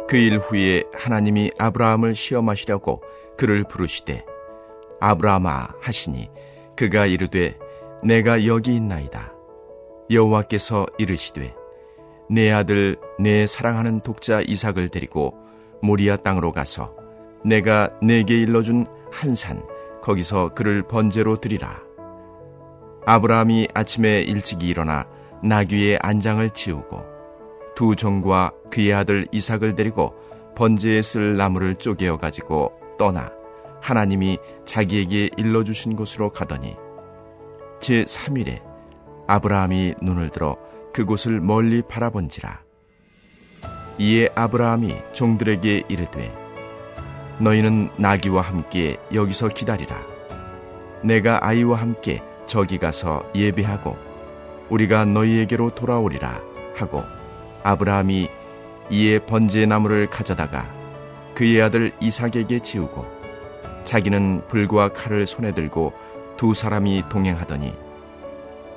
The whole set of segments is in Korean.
그 일 후에 하나님이 아브라함을 시험하시려고 그를 부르시되 아브라함아 하시니 그가 이르되 내가 여기 있나이다. 여호와께서 이르시되 내 아들 내 사랑하는 독자 이삭을 데리고 모리아 땅으로 가서 내가 내게 일러준 한 산 거기서 그를 번제로 드리라. 아브라함이 아침에 일찍이 일어나 나귀의 안장을 치우고 두 종과 그의 아들 이삭을 데리고 번제에 쓸 나무를 쪼개어 가지고 떠나 하나님이 자기에게 일러주신 곳으로 가더니 제3일에 아브라함이 눈을 들어 그곳을 멀리 바라본지라. 이에 아브라함이 종들에게 이르되 너희는 나귀와 함께 여기서 기다리라. 내가 아이와 함께 저기 가서 예배하고 우리가 너희에게로 돌아오리라 하고 아브라함이 이에 번제 나무를 가져다가 그의 아들 이삭에게 지우고 자기는 불과 칼을 손에 들고 두 사람이 동행하더니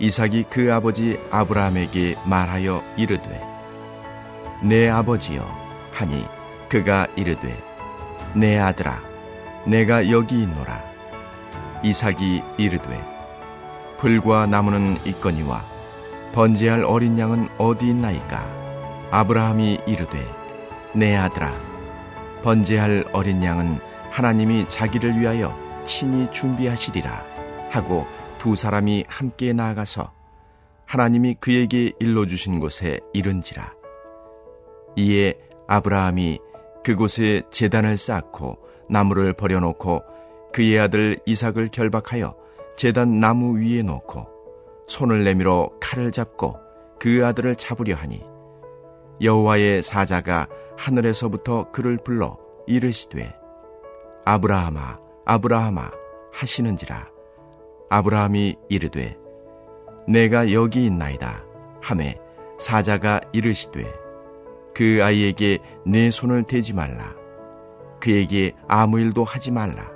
이삭이 그 아버지 아브라함에게 말하여 이르되 내 아버지여 하니 그가 이르되 내 아들아 내가 여기 있노라. 이삭이 이르되 불과 나무는 있거니와 번제할 어린 양은 어디 있나이까? 아브라함이 이르되 내 아들아 번제할 어린 양은 하나님이 자기를 위하여 친히 준비하시리라 하고 두 사람이 함께 나아가서 하나님이 그에게 일러주신 곳에 이른지라. 이에 아브라함이 그곳에 제단을 쌓고 나무를 버려놓고 그의 아들 이삭을 결박하여 제단 나무 위에 놓고 손을 내밀어 칼을 잡고 그 아들을 잡으려 하니 여호와의 사자가 하늘에서부터 그를 불러 이르시되 아브라함아 아브라함아 하시는지라. 아브라함이 이르되 내가 여기 있나이다 하매 사자가 이르시되 그 아이에게 내 손을 대지 말라. 그에게 아무 일도 하지 말라.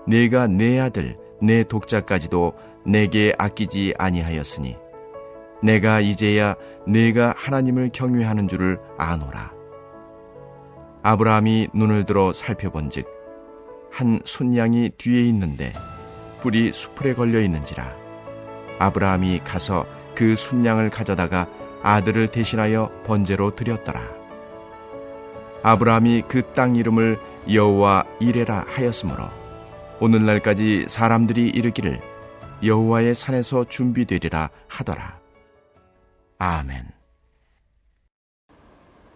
내가 내 아들 내 독자까지도 내게 아끼지 아니하였으니 내가 이제야 내가 하나님을 경외하는 줄을 아노라. 아브라함이 눈을 들어 살펴본즉 한 순양이 뒤에 있는데 뿔이 수풀에 걸려 있는지라. 아브라함이 가서 그 순양을 가져다가 아들을 대신하여 번제로 드렸더라. 아브라함이 그 땅 이름을 여호와 이레라 하였으므로 오늘날까지 사람들이 이르기를 여호와의 산에서 준비되리라 하더라. 아멘.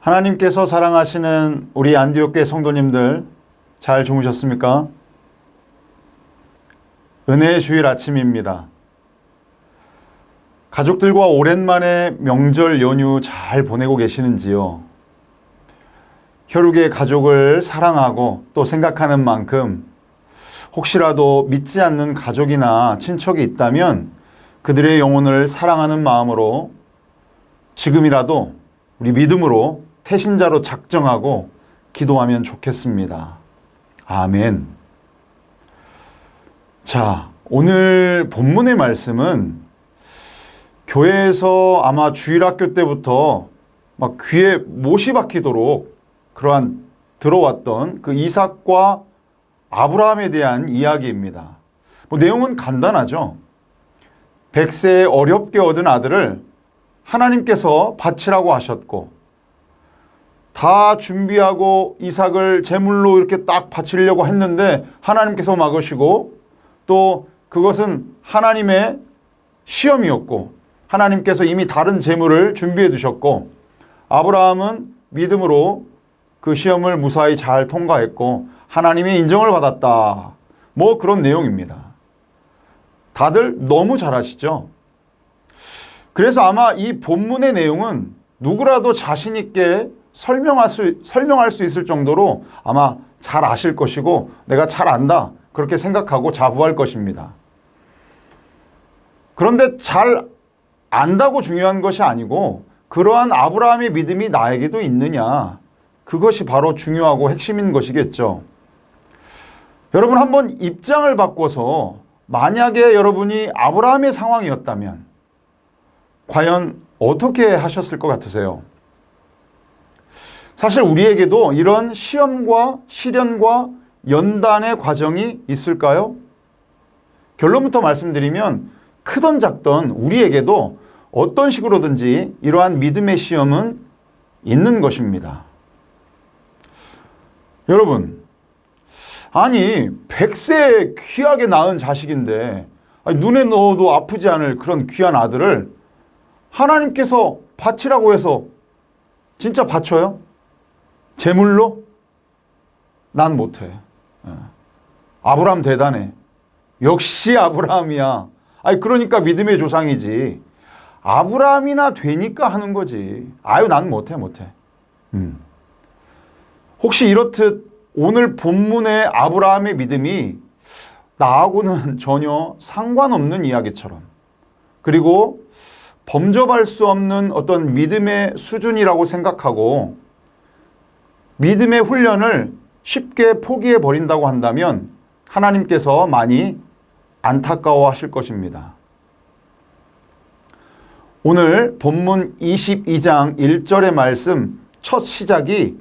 하나님께서 사랑하시는 우리 안디옥교회 성도님들 잘 주무셨습니까? 은혜의 주일 아침입니다. 가족들과 오랜만에 명절 연휴 잘 보내고 계시는지요? 혈육의 가족을 사랑하고 또 생각하는 만큼 혹시라도 믿지 않는 가족이나 친척이 있다면 그들의 영혼을 사랑하는 마음으로 지금이라도 우리 믿음으로 태신자로 작정하고 기도하면 좋겠습니다. 아멘. 자, 오늘 본문의 말씀은 교회에서 아마 주일학교 때부터 막 귀에 못이 박히도록 그러한 들어왔던 그 이삭과 아브라함에 대한 이야기입니다. 내용은 간단하죠. 100세에 어렵게 얻은 아들을 하나님께서 바치라고 하셨고 다 준비하고 이삭을 제물로 이렇게 딱 바치려고 했는데 하나님께서 막으시고 또 그것은 하나님의 시험이었고 하나님께서 이미 다른 재물을 준비해 두셨고 아브라함은 믿음으로 그 시험을 무사히 잘 통과했고 하나님의 인정을 받았다. 뭐 그런 내용입니다. 다들 너무 잘 아시죠? 그래서 아마 이 본문의 내용은 누구라도 자신 있게 설명할 수 있을 정도로 아마 잘 아실 것이고 내가 잘 안다 그렇게 생각하고 자부할 것입니다. 그런데 잘 안다고 중요한 것이 아니고 그러한 아브라함의 믿음이 나에게도 있느냐 그것이 바로 중요하고 핵심인 것이겠죠. 여러분 한번 입장을 바꿔서 만약에 여러분이 아브라함의 상황이었다면 과연 어떻게 하셨을 것 같으세요? 사실 우리에게도 이런 시험과 시련과 연단의 과정이 있을까요? 결론부터 말씀드리면 크던 작던 우리에게도 어떤 식으로든지 이러한 믿음의 시험은 있는 것입니다. 여러분, 아니 100세 귀하게 낳은 자식인데 눈에 넣어도 아프지 않을 그런 귀한 아들을 하나님께서 바치라고 해서 진짜 바쳐요? 제물로? 난 못해. 아브라함 대단해. 역시 아브라함이야. 아니 그러니까 믿음의 조상이지. 아브라함이나 되니까 하는 거지. 아유 난 못해. 혹시 이렇듯 오늘 본문의 아브라함의 믿음이 나하고는 전혀 상관없는 이야기처럼 그리고 범접할 수 없는 어떤 믿음의 수준이라고 생각하고 믿음의 훈련을 쉽게 포기해 버린다고 한다면 하나님께서 많이 안타까워하실 것입니다. 오늘 본문 22장 1절의 말씀 첫 시작이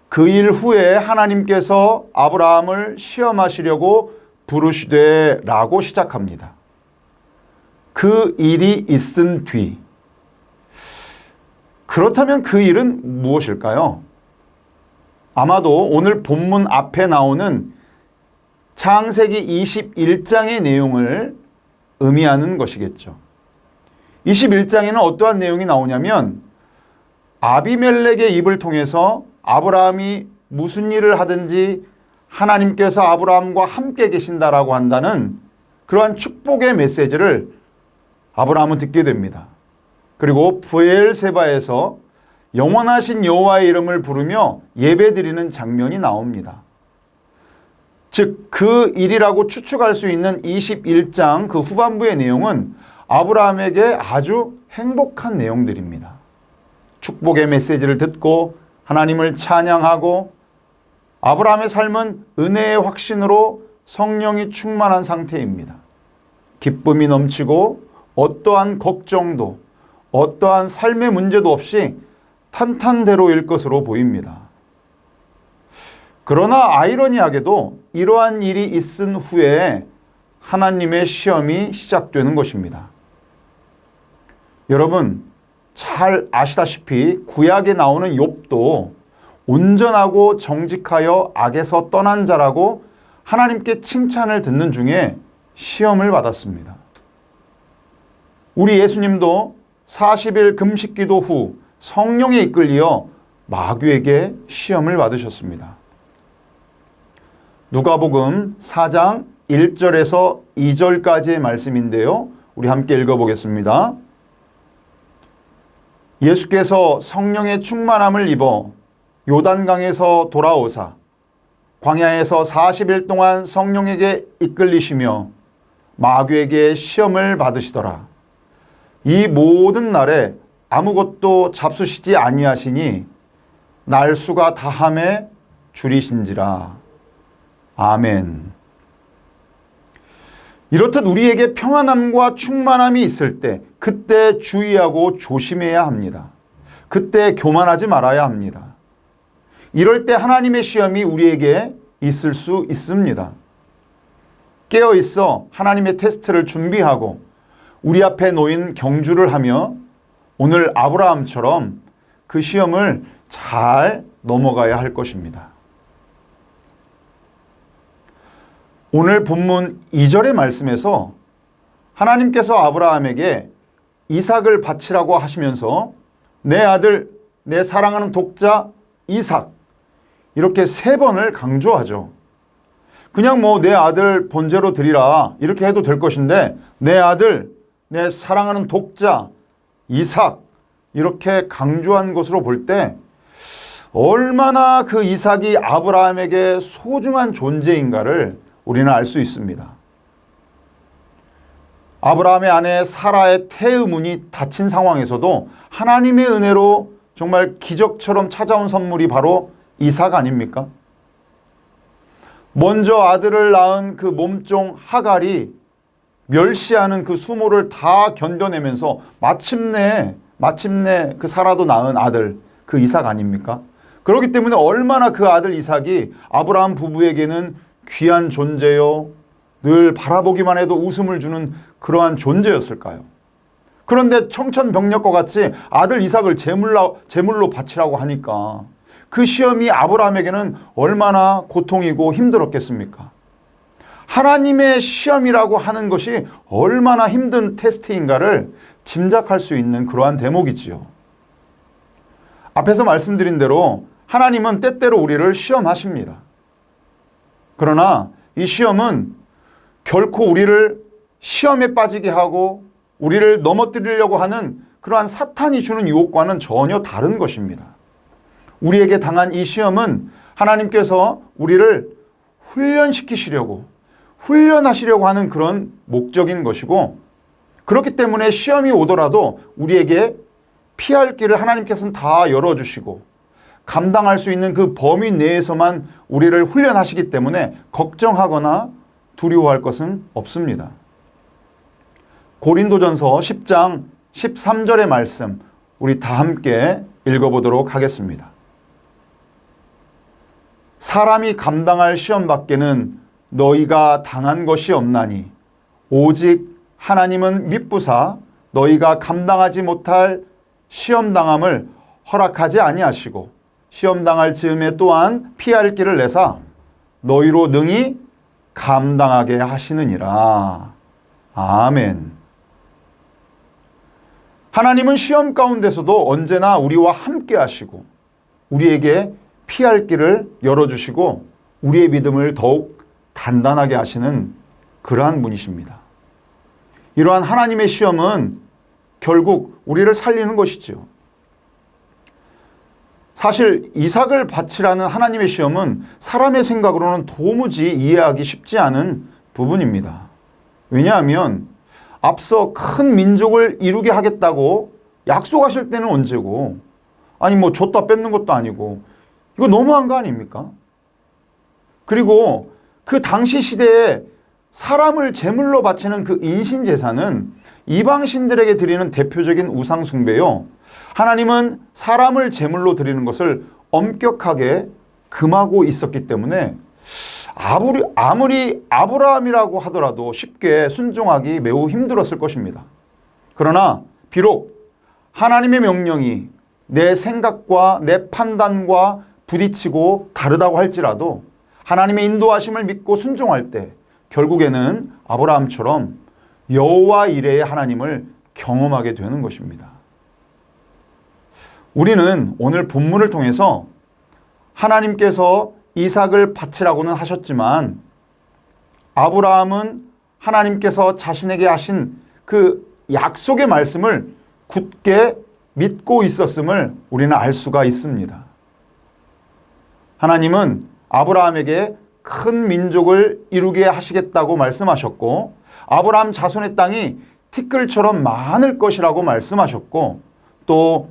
그 일 후에 하나님께서 아브라함을 시험하시려고 부르시되 라고 시작합니다. 그 일이 있은 뒤. 그렇다면 그 일은 무엇일까요? 아마도 오늘 본문 앞에 나오는 창세기 21장의 내용을 의미하는 것이겠죠. 21장에는 어떠한 내용이 나오냐면 아비멜렉의 입을 통해서 아브라함이 무슨 일을 하든지 하나님께서 아브라함과 함께 계신다라고 한다는 그러한 축복의 메시지를 아브라함은 듣게 됩니다. 그리고 브엘세바에서 영원하신 여호와의 이름을 부르며 예배드리는 장면이 나옵니다. 즉 그 일이라고 추측할 수 있는 21장 그 후반부의 내용은 아브라함에게 아주 행복한 내용들입니다. 축복의 메시지를 듣고 하나님을 찬양하고 아브라함의 삶은 은혜의 확신으로 성령이 충만한 상태입니다. 기쁨이 넘치고 어떠한 걱정도 어떠한 삶의 문제도 없이 탄탄대로일 것으로 보입니다. 그러나 아이러니하게도 이러한 일이 있은 후에 하나님의 시험이 시작되는 것입니다. 여러분 잘 아시다시피 구약에 나오는 욥도 온전하고 정직하여 악에서 떠난 자라고 하나님께 칭찬을 듣는 중에 시험을 받았습니다. 우리 예수님도 40일 금식기도 후 성령에 이끌려 마귀에게 시험을 받으셨습니다. 누가복음 4장 1절에서 2절까지의 말씀인데요. 우리 함께 읽어보겠습니다. 예수께서 성령의 충만함을 입어 요단강에서 돌아오사 광야에서 40일 동안 성령에게 이끌리시며 마귀에게 시험을 받으시더라. 이 모든 날에 아무것도 잡수시지 아니하시니 날수가 다함에 줄이신지라. 아멘. 이렇듯 우리에게 평안함과 충만함이 있을 때 그때 주의하고 조심해야 합니다. 그때 교만하지 말아야 합니다. 이럴 때 하나님의 시험이 우리에게 있을 수 있습니다. 깨어있어 하나님의 테스트를 준비하고 우리 앞에 놓인 경주를 하며 오늘 아브라함처럼 그 시험을 잘 넘어가야 할 것입니다. 오늘 본문 2절의 말씀에서 하나님께서 아브라함에게 이삭을 바치라고 하시면서 내 아들, 내 사랑하는 독자 이삭, 이렇게 3번을 강조하죠. 그냥 뭐 내 아들 번제로 드리라 이렇게 해도 될 것인데 내 아들, 내 사랑하는 독자 이삭 이렇게 강조한 것으로 볼 때 얼마나 그 이삭이 아브라함에게 소중한 존재인가를 우리는 알 수 있습니다. 아브라함의 아내 사라의 태의문이 닫힌 상황에서도 하나님의 은혜로 정말 기적처럼 찾아온 선물이 바로 이삭 아닙니까? 먼저 아들을 낳은 그 몸종 하갈이 멸시하는 그 수모를 다 견뎌내면서 마침내 그 사라도 낳은 아들 그 이삭 아닙니까? 그렇기 때문에 얼마나 그 아들 이삭이 아브라함 부부에게는 귀한 존재요, 늘 바라보기만 해도 웃음을 주는 그러한 존재였을까요? 그런데 청천벽력과 같이 아들 이삭을 제물로 바치라고 하니까 그 시험이 아브라함에게는 얼마나 고통이고 힘들었겠습니까? 하나님의 시험이라고 하는 것이 얼마나 힘든 테스트인가를 짐작할 수 있는 그러한 대목이지요. 앞에서 말씀드린 대로 하나님은 때때로 우리를 시험하십니다. 그러나 이 시험은 결코 우리를 시험에 빠지게 하고 우리를 넘어뜨리려고 하는 그러한 사탄이 주는 유혹과는 전혀 다른 것입니다. 우리에게 당한 이 시험은 하나님께서 우리를 훈련하시려고 하는 그런 목적인 것이고, 그렇기 때문에 시험이 오더라도 우리에게 피할 길을 하나님께서는 다 열어주시고 감당할 수 있는 그 범위 내에서만 우리를 훈련하시기 때문에 걱정하거나 두려워할 것은 없습니다. 고린도전서 10장 13절의 말씀 우리 다 함께 읽어보도록 하겠습니다. 사람이 감당할 시험 밖에는 너희가 당한 것이 없나니 오직 하나님은 미쁘사 너희가 감당하지 못할 시험당함을 허락하지 아니하시고 시험당할 즈음에 또한 피할 길을 내사 너희로 능히 감당하게 하시느니라. 아멘. 하나님은 시험 가운데서도 언제나 우리와 함께 하시고 우리에게 피할 길을 열어주시고 우리의 믿음을 더욱 단단하게 하시는 그러한 분이십니다. 이러한 하나님의 시험은 결국 우리를 살리는 것이죠. 사실 이삭을 바치라는 하나님의 시험은 사람의 생각으로는 도무지 이해하기 쉽지 않은 부분입니다. 왜냐하면 앞서 큰 민족을 이루게 하겠다고 약속하실 때는 언제고, 아니 뭐 줬다 뺏는 것도 아니고 이거 너무한 거 아닙니까? 그리고 그 당시 시대에 사람을 제물로 바치는 그 인신제사는 이방신들에게 드리는 대표적인 우상 숭배요, 하나님은 사람을 제물로 드리는 것을 엄격하게 금하고 있었기 때문에 아무리 아브라함이라고 하더라도 쉽게 순종하기 매우 힘들었을 것입니다. 그러나 비록 하나님의 명령이 내 생각과 내 판단과 부딪히고 다르다고 할지라도 하나님의 인도하심을 믿고 순종할 때 결국에는 아브라함처럼 여호와 이레의 하나님을 경험하게 되는 것입니다. 우리는 오늘 본문을 통해서 하나님께서 이삭을 바치라고는 하셨지만 아브라함은 하나님께서 자신에게 하신 그 약속의 말씀을 굳게 믿고 있었음을 우리는 알 수가 있습니다. 하나님은 아브라함에게 큰 민족을 이루게 하시겠다고 말씀하셨고 아브라함 자손의 땅이 티끌처럼 많을 것이라고 말씀하셨고 또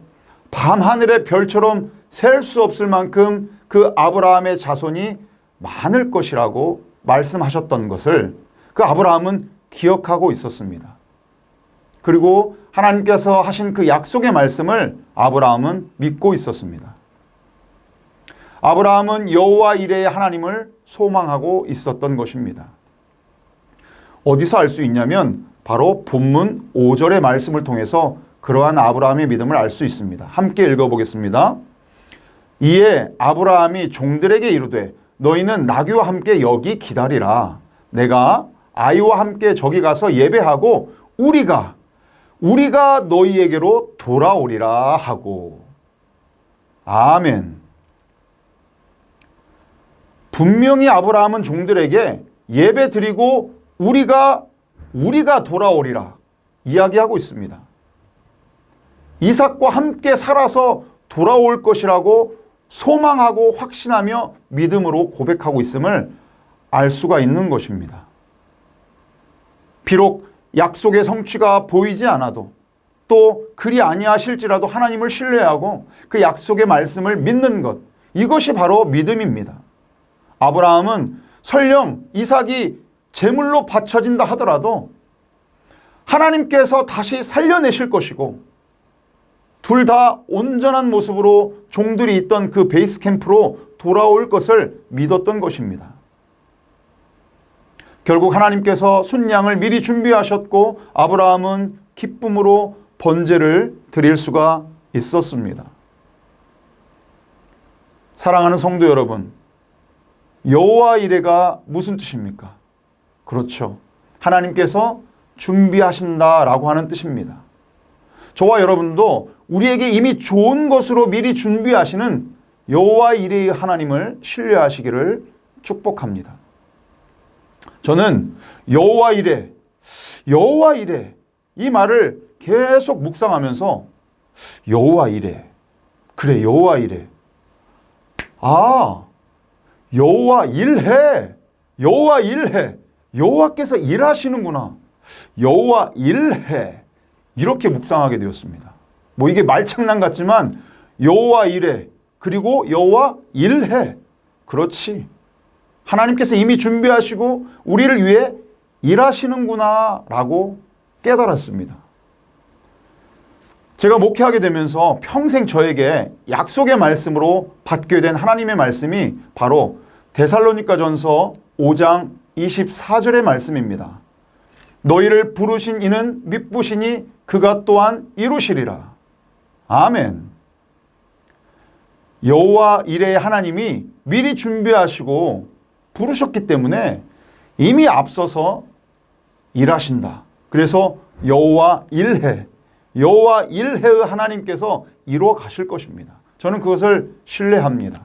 밤하늘의 별처럼 셀 수 없을 만큼 그 아브라함의 자손이 많을 것이라고 말씀하셨던 것을 그 아브라함은 기억하고 있었습니다. 그리고 하나님께서 하신 그 약속의 말씀을 아브라함은 믿고 있었습니다. 아브라함은 여호와 이레의 하나님을 소망하고 있었던 것입니다. 어디서 알 수 있냐면 바로 본문 5절의 말씀을 통해서 그러한 아브라함의 믿음을 알 수 있습니다. 함께 읽어보겠습니다. 이에 아브라함이 종들에게 이르되 너희는 나귀와 함께 여기 기다리라. 내가 아이와 함께 저기 가서 예배하고 우리가 너희에게로 돌아오리라 하고. 아멘. 분명히 아브라함은 종들에게 예배 드리고 우리가 돌아오리라 이야기하고 있습니다. 이삭과 함께 살아서 돌아올 것이라고 소망하고 확신하며 믿음으로 고백하고 있음을 알 수가 있는 것입니다. 비록 약속의 성취가 보이지 않아도 또 그리 아니하실지라도 하나님을 신뢰하고 그 약속의 말씀을 믿는 것, 이것이 바로 믿음입니다. 아브라함은 설령 이삭이 제물로 바쳐진다 하더라도 하나님께서 다시 살려내실 것이고 둘 다 온전한 모습으로 종들이 있던 그 베이스 캠프로 돌아올 것을 믿었던 것입니다. 결국 하나님께서 순양을 미리 준비하셨고 아브라함은 기쁨으로 번제를 드릴 수가 있었습니다. 사랑하는 성도 여러분, 여호와 이레가 무슨 뜻입니까? 그렇죠. 하나님께서 준비하신다라고 하는 뜻입니다. 저와 여러분도 우리에게 이미 좋은 것으로 미리 준비하시는 여호와 이레의 하나님을 신뢰하시기를 축복합니다. 저는 여호와 이레 이 말을 계속 묵상하면서 여호와 이레, 그래 여호와 이레, 여호와 일해, 여호와께서 일하시는구나, 여호와 일해, 이렇게 묵상하게 되었습니다. 뭐 이게 말장난 같지만 여호와 일해, 그리고 여호와 일해, 그렇지, 하나님께서 이미 준비하시고 우리를 위해 일하시는구나 라고 깨달았습니다. 제가 목회하게 되면서 평생 저에게 약속의 말씀으로 받게 된 하나님의 말씀이 바로 데살로니가전서 5장 24절의 말씀입니다. 너희를 부르신 이는 믿으시니 그가 또한 이루시리라. 아멘. 여호와 이레의 하나님이 미리 준비하시고 부르셨기 때문에 이미 앞서서 일하신다. 그래서 여호와 일해의 하나님께서 이루어 가실 것입니다. 저는 그것을 신뢰합니다.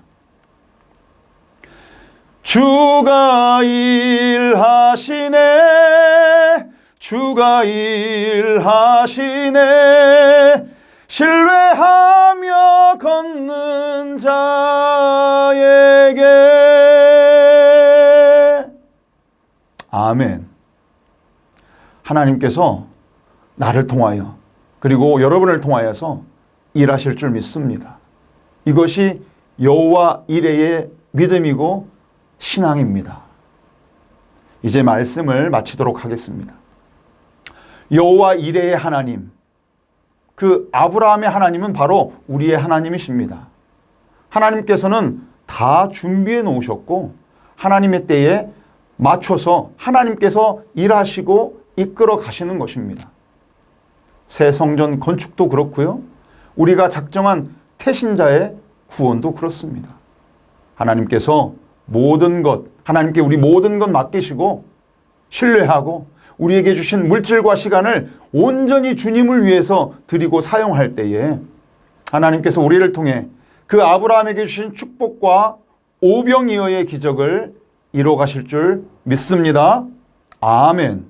주가 일하시네, 주가 일하시네, 신뢰하며 걷는 자에게. 아멘. 하나님께서 나를 통하여 그리고 여러분을 통하여서 일하실 줄 믿습니다. 이것이 여호와 이레의 믿음이고 신앙입니다. 이제 말씀을 마치도록 하겠습니다. 여호와 이레의 하나님, 그 아브라함의 하나님은 바로 우리의 하나님이십니다. 하나님께서는 다 준비해 놓으셨고 하나님의 때에 맞춰서 하나님께서 일하시고 이끌어 가시는 것입니다. 새 성전 건축도 그렇고요. 우리가 작정한 태신자의 구원도 그렇습니다. 하나님께서 모든 것, 하나님께 우리 모든 것 맡기시고 신뢰하고 우리에게 주신 물질과 시간을 온전히 주님을 위해서 드리고 사용할 때에 하나님께서 우리를 통해 그 아브라함에게 주신 축복과 오병이어의 기적을 이루어 가실 줄 믿습니다. 아멘.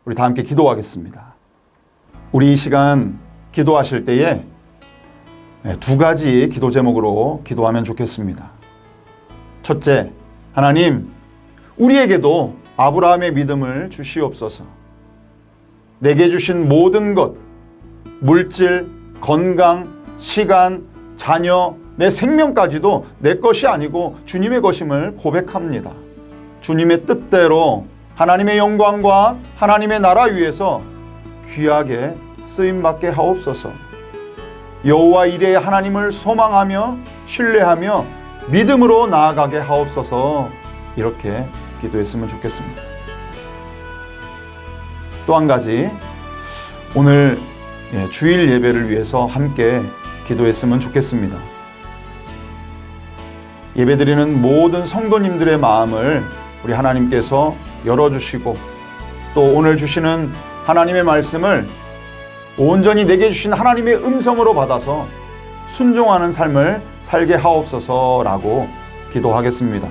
우리 다 함께 기도하겠습니다. 우리 이 시간 기도하실 때에 두 가지 기도 제목으로 기도하면 좋겠습니다. 첫째, 하나님, 우리에게도 아브라함의 믿음을 주시옵소서. 내게 주신 모든 것, 물질, 건강, 시간, 자녀, 내 생명까지도 내 것이 아니고 주님의 것임을 고백합니다. 주님의 뜻대로 하나님의 영광과 하나님의 나라 위에서 귀하게 쓰임받게 하옵소서. 여호와 이레의 하나님을 소망하며 신뢰하며 믿음으로 나아가게 하옵소서. 이렇게 기도했으면 좋겠습니다. 또 한 가지, 오늘 주일 예배를 위해서 함께 기도했으면 좋겠습니다. 예배드리는 모든 성도님들의 마음을 우리 하나님께서 열어주시고 또 오늘 주시는 하나님의 말씀을 온전히 내게 주신 하나님의 음성으로 받아서 순종하는 삶을 살게 하옵소서라고 기도하겠습니다.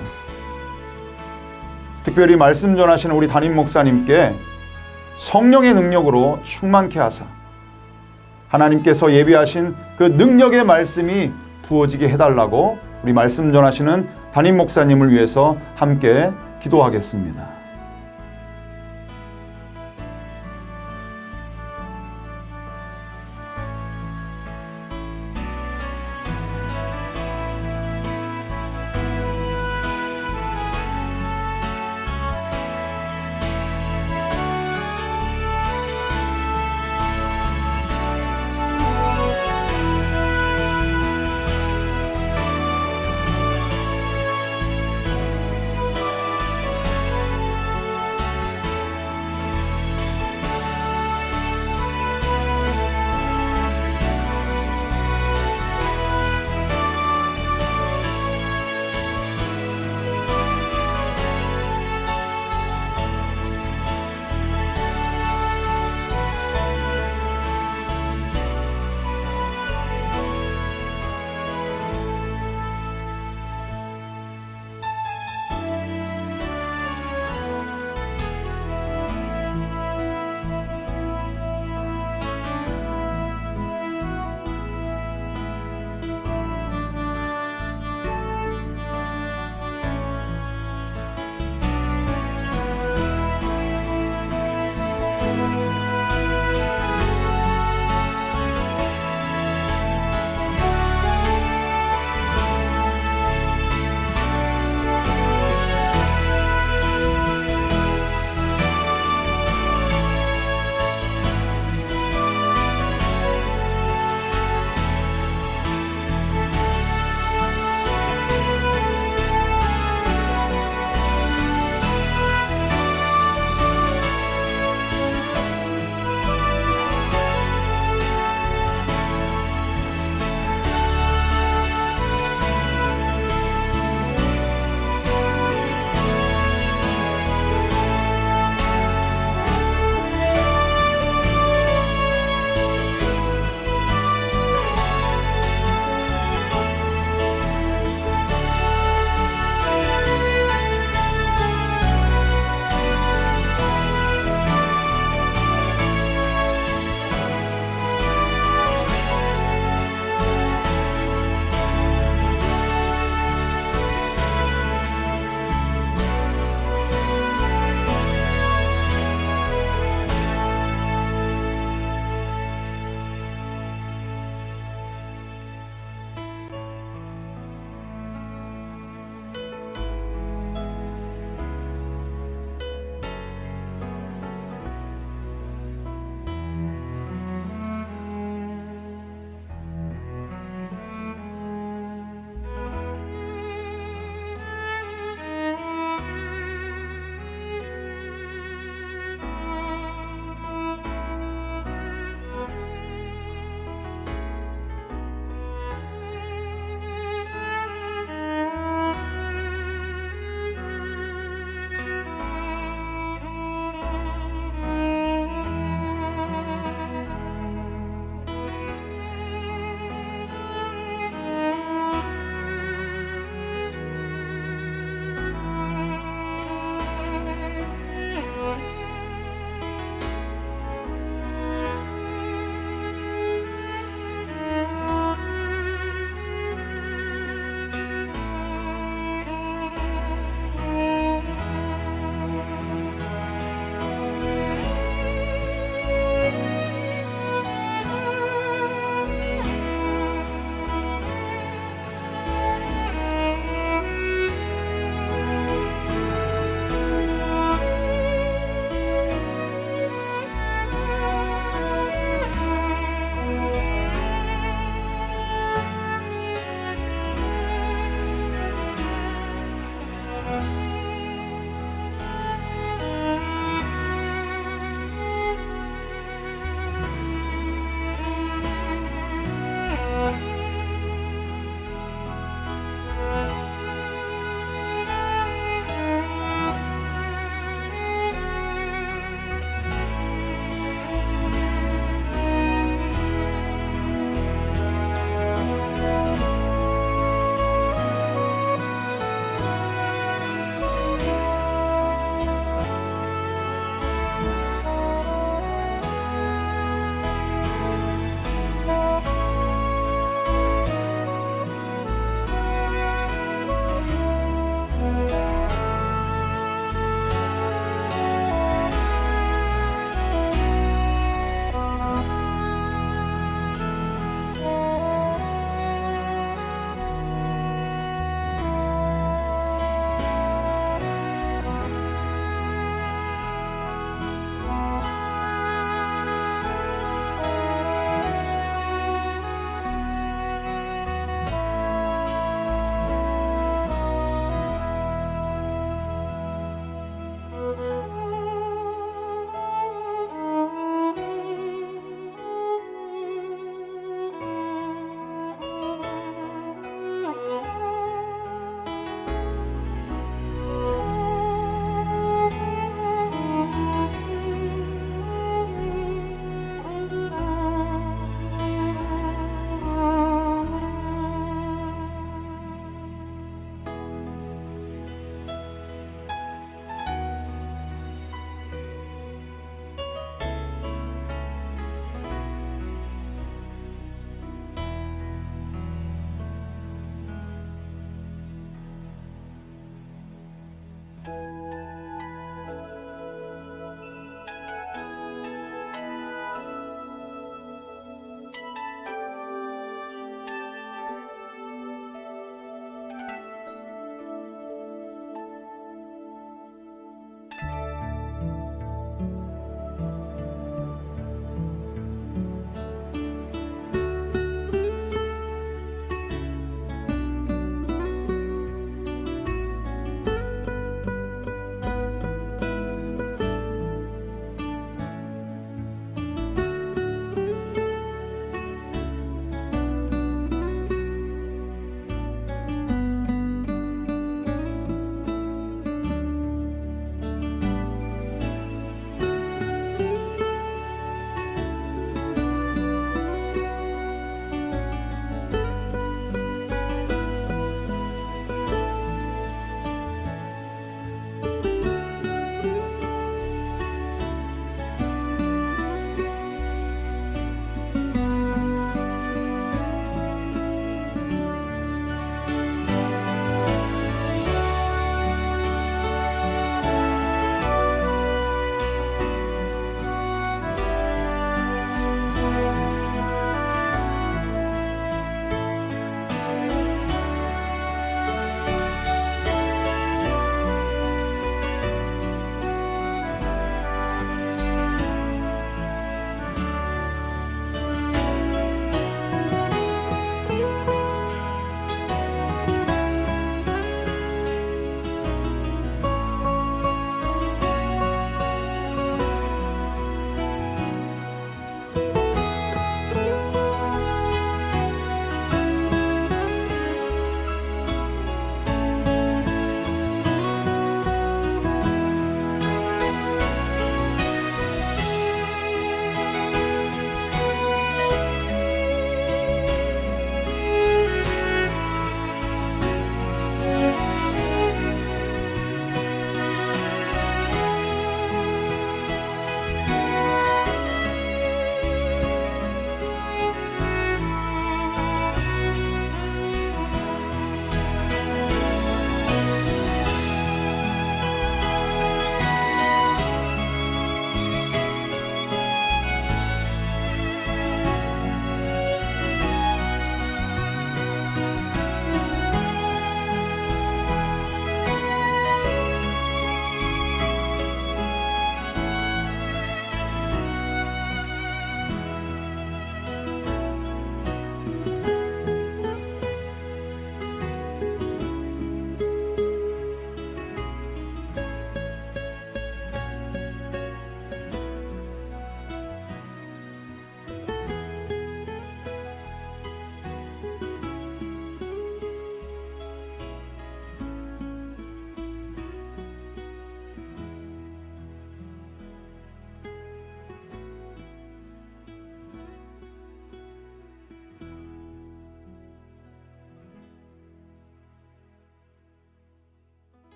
특별히 말씀 전하시는 우리 담임 목사님께 성령의 능력으로 충만케 하사 하나님께서 예비하신 그 능력의 말씀이 부어지게 해달라고 우리 말씀 전하시는 담임 목사님을 위해서 함께 기도하겠습니다.